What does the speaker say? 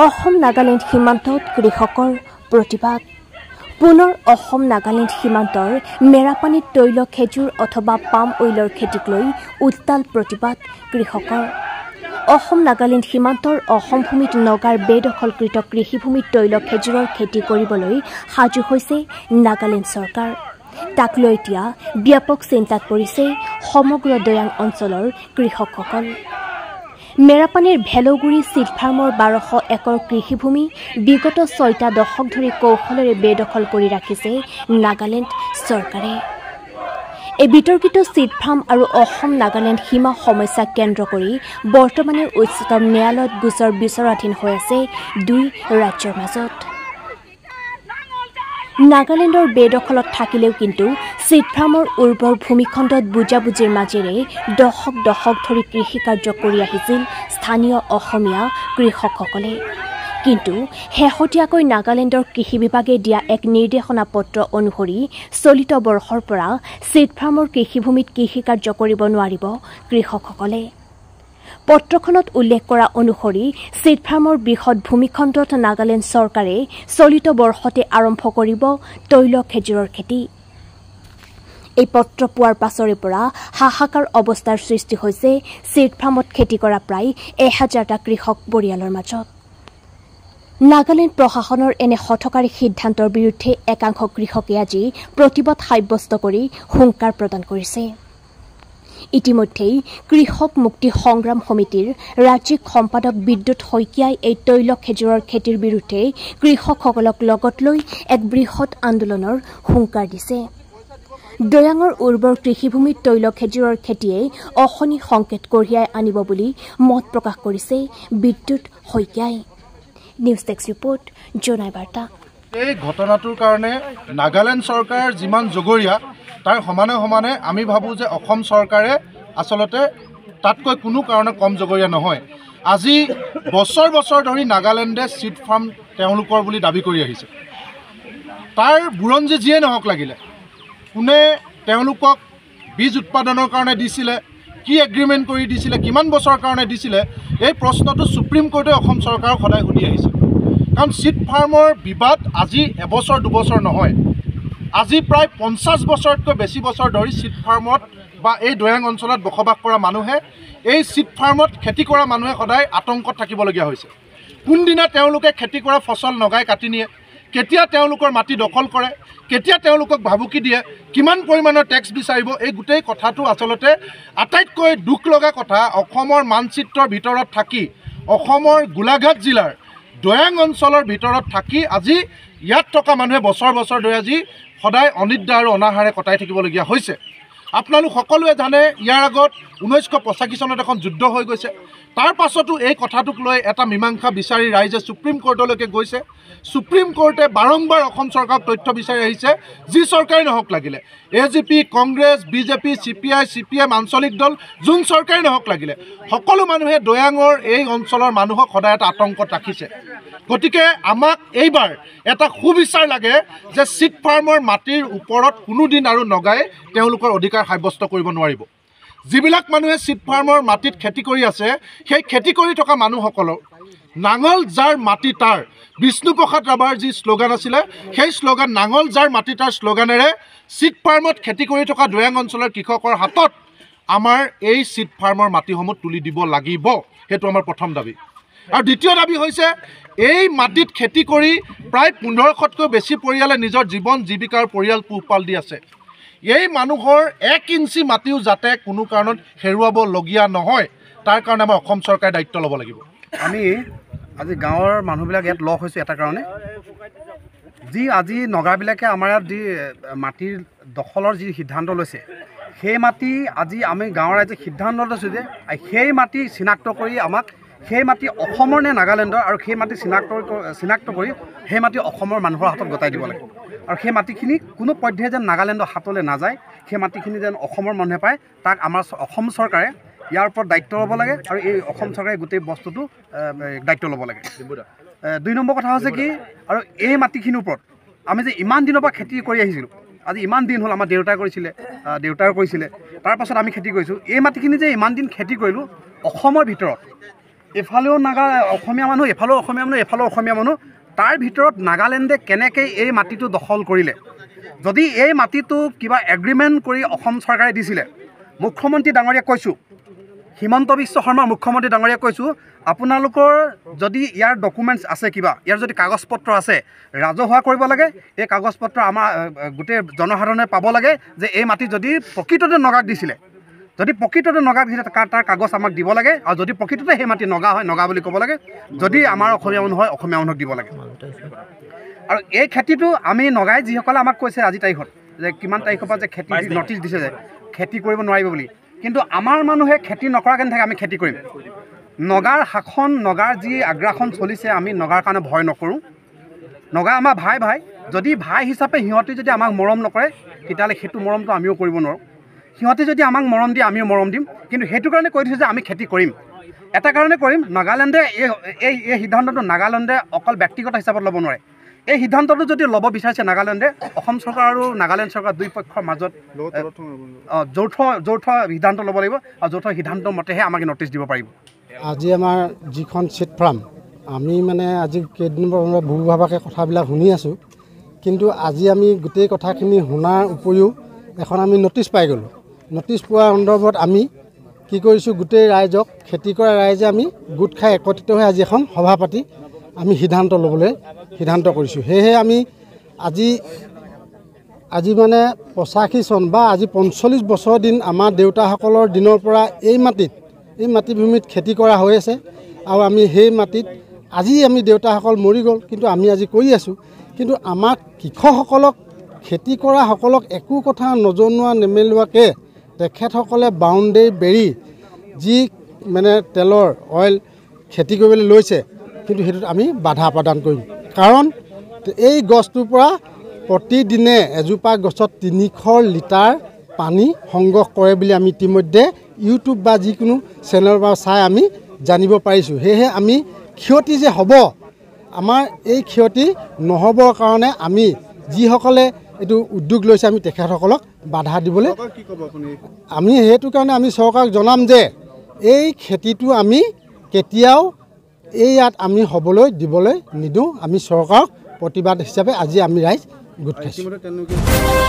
অসম নাগালেণ্ড সীমান্তত কৃষকৰ প্ৰতিবাদ পুনৰ অসম নাগালেণ্ড সীমান্তৰ মেৰাপানীত তৈল খেজুৰ অথবা পাম অইলৰ খেতিক লৈ উত্তাল প্ৰতিবাদ কৃষকৰ অসম নাগালেণ্ড সীমান্তৰ অসম ভূমিত নগাৰ বেদখলকৃত কৃষিভূমিত তৈল খেজুৰৰ খেতি কৰিবলৈ সাজু হৈছে নাগালেণ্ড চৰকাৰ তাক লৈ এতিয়া ব্যাপক চিন্তাত পৰিছে সমগ্ৰ দয়াং অঞ্চলৰ কৃষকসকল মেৰাপানীৰ ভেলগুৰি চিট ফাৰ্মৰ 1200 একৰ কৃষিভূমি বিগত 6টা দশক ধৰি কৌশলেৰে বেদখল কৰি ৰাখিছে নাগালেণ্ড চৰকাৰে এই বিতৰ্কিত চিট ফাৰ্ম আৰু অসম নাগালেণ্ড সীমা সমস্যা কেন্দ্ৰ কৰি বৰ্তমানে উচ্চতম ন্যায়ালয়ত গোচৰ বিচাৰাধীন হৈ আছে দুই ৰাজ্যৰ মাজত নাগালেণ্ডৰ বেদখলত থাকিলেও কিন্তু চিট ফাৰ্মৰ উৰ্বৰ ভূমিখণ্ডত বুজাবুজিৰ মাজেৰে দশক ধৰি কৃষি কাৰ্য কৰি আহিছিল স্থানীয় অসমীয়া কৃষকসকলে কিন্তু শেহতীয়াকৈ নাগালেণ্ডৰ কৃষি বিভাগে দিয়া এক নিৰ্দেশনা পত্ৰ অনুসৰি চলিত বৰ্ষৰ পৰা চিট ফাৰ্মৰ কৃষিভূমিত কৃষি কাৰ্য কৰিব নোৱাৰিব কৃষকসকলে পত্ৰখনত উল্লেখ কৰা অনুসৰি চিট ফাৰ্মৰ বৃহৎ ভূমিখণ্ডত নাগালেণ্ড চৰকাৰে চলিত বৰ্ষতে আৰম্ভ কৰিব তৈল খেজুৰৰ খেতি এই পত্ৰ পোৱাৰ পাছৰে পৰা হাহাকাৰ অৱস্থাৰ সৃষ্টি হৈছে চিট ফাৰ্মত খেতি কৰা প্ৰায় 1000টা কৃষক পৰিয়ালৰ মাজত নাগালেণ্ড প্ৰশাসনৰ এনে হঠকাৰী সিদ্ধান্তৰ বিৰুদ্ধে একাংশ কৃষকে আজি প্ৰতিবাদ সাব্যস্ত কৰি হুংকাৰ প্ৰদান কৰিছে ইতিমধ্যেই কৃষক মুক্তি সংগ্ৰাম সমিতিৰ ৰাজ্যিক সম্পাদক বিদ্যুৎ শইকীয়াই এই তৈল খেজুৰৰ খেতিৰ বিৰুদ্ধে কৃষকসকলক লগত লৈ এক বৃহৎ আন্দোলনৰ হুংকাৰ দিছে দয়াঙৰ উৰ্বৰ কৃষিভূমিত তৈল খেজুৰৰ খেতিয়ে অশনি সংকেত কঢ়িয়াই আনিব বুলি মত প্ৰকাশ কৰিছে বিদ্যুৎ শইকীয়াই নিউজ ডেস্ক ৰিপৰ্ট জনাই বাৰ্তা এই ঘটনাটোৰ কাৰণে নাগালেণ্ড চৰকাৰ যিমান জগৰীয়া তাৰ সমানে আমি ভাবো যে অসম চৰকাৰে আসলতে তাতকৈ কোনো কাৰণে কম জগৰীয়া নহয় আজি বছৰ ধৰি নাগালেণ্ডে চিট ফাৰ্ম তেওঁলোকৰ বুলি দাবী কৰি আহিছে তাৰ বুৰঞ্জী যিয়ে নহওক লাগিলে কোনে তেওঁলোকক বীজ উৎপাদনৰ কাৰণে দিছিলে কি এগ্ৰিমেণ্ট কৰি দিছিলে কিমান বছৰৰ কাৰণে দিছিলে এই প্ৰশ্নটো সুপ্ৰিম কোৰ্টে অসম চৰকাৰক সদায় সুধি আহিছে কাৰণ চিট ফাৰ্মৰ বিবাদ আজি এবছৰ দুবছৰ নহয় আজি প্ৰায় 50 বছৰতকৈ বেছি বছৰ ধৰি চিট ফাৰ্মত বা এই দয়াং অঞ্চলত বসবাস কৰা মানুহে এই চিট ফাৰ্মত খেতি কৰা মানুহে সদায় আতংকত থাকিবলগীয়া হৈছে কোনদিনা তেওঁলোকে খেতি কৰা ফচল নগাই কাটি নিয়ে কেতিয়া তেওঁলোকৰ মাটি দখল কৰে কেতিয়া তেওঁলোকক ভাবুকি দিয়ে কিমান পৰিমাণৰ টেক্স বিচাৰিব এই গোটেই কথাটো আসলতে আটাইতকৈ দুখ লগা কথা অসমৰ মানচিত্ৰৰ ভিতৰত থাকি অসমৰ গোলাঘাট জিলাৰ দয়াং অঞ্চলৰ ভিতৰত থাকি আজি ইয়াত থকা মানুহে বছৰ ধৰি আজি সদায় অনিদ্ৰা আৰু অনাহাৰে কটাই থাকিবলগীয়া হৈছে আপোনালোক সকলোৱে জানে ইয়াৰ আগত 1985 চনত এখন যুদ্ধ হৈ গৈছে তাৰ পাছতো এই কথাটোক লৈ এটা মীমাংসা বিচাৰি ৰাইজে সুপ্ৰিম কোৰ্টলৈকে গৈছে সুপ্ৰিম কোৰ্টে বাৰম্বাৰ অসম চৰকাৰক তথ্য বিচাৰি আহিছে যি চৰকাৰে নহওক লাগিলে AGP Congress BJP CPI CPM আঞ্চলিক দল যোন চৰকাৰে নহওক লাগিলে সকলো মানুহে দয়াঙৰ এই অঞ্চলৰ মানুহক সদায় এটা আতংকত ৰাখিছে গতিকে আমাক এইবাৰ এটা সুবিচাৰ লাগে যে চিট ফাৰ্মৰ মাটিৰ ওপৰত কোনোদিন আৰু নগাই তেওঁলোকৰ অধিকাৰ সাব্যস্ত কৰিব নোৱাৰিব যিবিলাক মানুহে চিট ফাৰ্মৰ মাটিত খেতি কৰি আছে সেই খেতি কৰি থকা মানুহসকলৰ নাঙল যাৰ মাটি তাৰ বিষ্ণুপ্ৰসাদ ৰাভাৰ যি শ্লোগান আছিলে সেই শ্লোগান নাঙল যাৰ মাটি তাৰ শ্লোগানেৰে চিট ফাৰ্মত খেতি কৰি থকা দয়াং অঞ্চলৰ কৃষকৰ হাতত আমাৰ এই চিট ফাৰ্মৰ মাটিসমূহ তুলি দিব লাগিব সেইটো আমাৰ প্ৰথম দাবী আৰু দ্বিতীয় দাবী হৈছে এই মাটিত খেতি কৰি প্ৰায় 1500তকৈ বেছি পৰিয়ালে নিজৰ জীৱন জীৱিকাৰ পৰিয়াল পোহপাল দি আছে এই মানুহৰ 1 ইঞ্চি মাটিও যাতে কোনো কাৰণত হেৰুৱাবলগীয়া নহয় তাৰ কাৰণে আমাৰ অসম চৰকাৰে দায়িত্ব ল'ব লাগিব আমি আজি গাঁৱৰ মানুহবিলাক ইয়াত লগ হৈছোঁ এটা কাৰণে যি আজি নগাবিলাকে আমাৰ ইয়াত যি মাটিৰ দখলৰ যি সিদ্ধান্ত লৈছে সেই মাটি আজি আমি গাঁৱৰ ৰাইজে সিদ্ধান্ত লৈছোঁ যে সেই মাটি চিনাক্ত কৰি আমাক সেই মাটি অসমৰ নে নাগালেণ্ডৰ আৰু সেই মাটি চিনাক্ত কৰি সেই মাটি অসমৰ মানুহৰ হাতত গতাই দিব লাগে আৰু সেই মাটিখিনি কোনো পধ্যে যেন নাগালেণ্ডৰ হাতলৈ নাযায় সেই মাটিখিনি যেন অসমৰ মানুহে পায় তাক আমাৰ অসম চৰকাৰে ইয়াৰ ওপৰত দায়িত্ব ল'ব লাগে আৰু এই অসম চৰকাৰে গোটেই বস্তুটো দায়িত্ব ল'ব লাগে 2 নম্বৰ কথা হৈছে কি আৰু এই মাটিখিনিৰ ওপৰত আমি যে ইমান দিনৰ পৰা খেতি কৰি আহিছিলোঁ আজি ইমান দিন হ'ল আমাৰ দেউতাই কৰিছিলে তাৰপাছত আমি খেতি কৰিছোঁ এই মাটিখিনি যে ইমান দিন খেতি কৰিলোঁ অসমৰ ভিতৰত এফালেও অসমীয়া মানুহ এফালেও অসমীয়া মানুহ এফালেও অসমীয়া মানুহ তাৰ ভিতৰত নাগালেণ্ডে কেনেকৈ এই মাটিটো দখল কৰিলে যদি এই মাটিটো কিবা এগ্ৰিমেণ্ট কৰি অসম চৰকাৰে দিছিলে মুখ্যমন্ত্ৰী ডাঙৰীয়াক কৈছোঁ হিমন্ত বিশ্ব শৰ্মা মুখ্যমন্ত্ৰী ডাঙৰীয়াক কৈছোঁ আপোনালোকৰ যদি ইয়াৰ ডকুমেণ্টছ আছে কিবা ইয়াৰ যদি কাগজ পত্ৰ আছে ৰাজহুৱা কৰিব লাগে এই কাগজ পত্ৰ আমাৰ গোটেই জনসাধাৰণে পাব লাগে যে এই মাটি যদি প্ৰকৃততে নগাক দিছিলে তাৰ কাগজ আমাক দিব লাগে আৰু যদি প্ৰকৃততে সেই মাটি নগা হয় নগা বুলি ক'ব লাগে যদি আমাৰ অসমীয়া মানুহ হয় অসমীয়া মানুহক দিব লাগে আৰু এই খেতিটো আমি নগাই যিসকলে আমাক কৈছে আজি তাৰিখত যে কিমান তাৰিখৰ পৰা যে খেতি নটিচ দিছে যে খেতি কৰিব নোৱাৰিব বুলি কিন্তু আমাৰ মানুহে খেতি নকৰাকৈ নাথাকে আমি খেতি কৰিম নগাৰ শাসন নগাৰ যি আগ্ৰাসন চলিছে আমি নগাৰ কাৰণে ভয় নকৰোঁ নগা আমাৰ ভাই যদি ভাই হিচাপে সিহঁতে যদি আমাক মৰম নকৰে তেতিয়াহ'লে সেইটো মৰমটো আমিও কৰিব নোৱাৰোঁ সিহঁতে যদি আমাক মৰম দিয়ে আমিও মৰম দিম কিন্তু সেইটো কাৰণে কৈ দিছোঁ যে আমি খেতি কৰিম এটা কাৰণে কৰিম নাগালেণ্ডে এই সিদ্ধান্তটো নাগালেণ্ডে অকল ব্যক্তিগত হিচাপত ল'ব নোৱাৰে এই সিদ্ধান্তটো যদি ল'ব বিচাৰিছে নাগালেণ্ডে অসম চৰকাৰ আৰু নাগালেণ্ড চৰকাৰ দুই পক্ষৰ মাজত যৌথ সিদ্ধান্ত ল'ব লাগিব আৰু যৌথ সিদ্ধান্তৰ মতেহে আমাক নটিচ দিব পাৰিব আজি আমাৰ যিখন চিট ফাৰ্ম আমি মানে আজি কেইদিনমানৰ বহু ভাৱাকৈ কথাবিলাক শুনি আছোঁ কিন্তু আজি আমি গোটেই কথাখিনি শুনাৰ উপৰিও এখন আমি নটিচ পাই গ'লোঁ নটিচ পোৱাৰ সন্দৰ্ভত আমি কি কৰিছোঁ গোটেই ৰাইজক খেতি কৰা ৰাইজে আমি গোট খাই একত্ৰিত হৈ আজি এখন সভা পাতি আমি সিদ্ধান্ত ল'বলৈ সিদ্ধান্ত কৰিছোঁ সেয়েহে আমি আজি মানে 85 চন বা আজি 45 বছৰ দিন আমাৰ দেউতাসকলৰ দিনৰ পৰা এই মাটিভূমিত খেতি কৰা হৈ আছে আৰু আমি সেই মাটিত আজি আমি দেউতাসকল মৰি গ'ল কিন্তু আমি আজি কৰি আছোঁ কিন্তু আমাক কৃষকসকলক খেতি কৰাসকলক একো কথা নজনোৱা নেমেলোৱাকৈ তেখেতসকলে বাউণ্ডেৰী বেৰি যি মানে তেলৰ অইল খেতি কৰিবলৈ লৈছে কিন্তু সেইটোত আমি বাধা প্ৰদান কৰিম কাৰণ এই গছটোৰ পৰা প্ৰতিদিনে এজোপা গছত 300 লিটাৰ পানী সংগ্ৰহ কৰে বুলি আমি ইতিমধ্যে ইউটিউব বা যিকোনো চেনেলৰ পৰা চাই আমি জানিব পাৰিছোঁ সেয়েহে আমি ক্ষতি যে হ'ব আমাৰ এই ক্ষতি নহ'বৰ কাৰণে আমি যিসকলে এইটো উদ্যোগ লৈছে আমি তেখেতসকলক বাধা দিবলৈ আমি সেইটো কাৰণে আমি চৰকাৰক জনাম যে এই খেতিটো আমি কেতিয়াও ইয়াত আমি হ'বলৈ দিবলৈ নিদিওঁ আমি চৰকাৰক প্ৰতিবাদ হিচাপে আজি আমি ৰাইজ গোট খাইছোঁ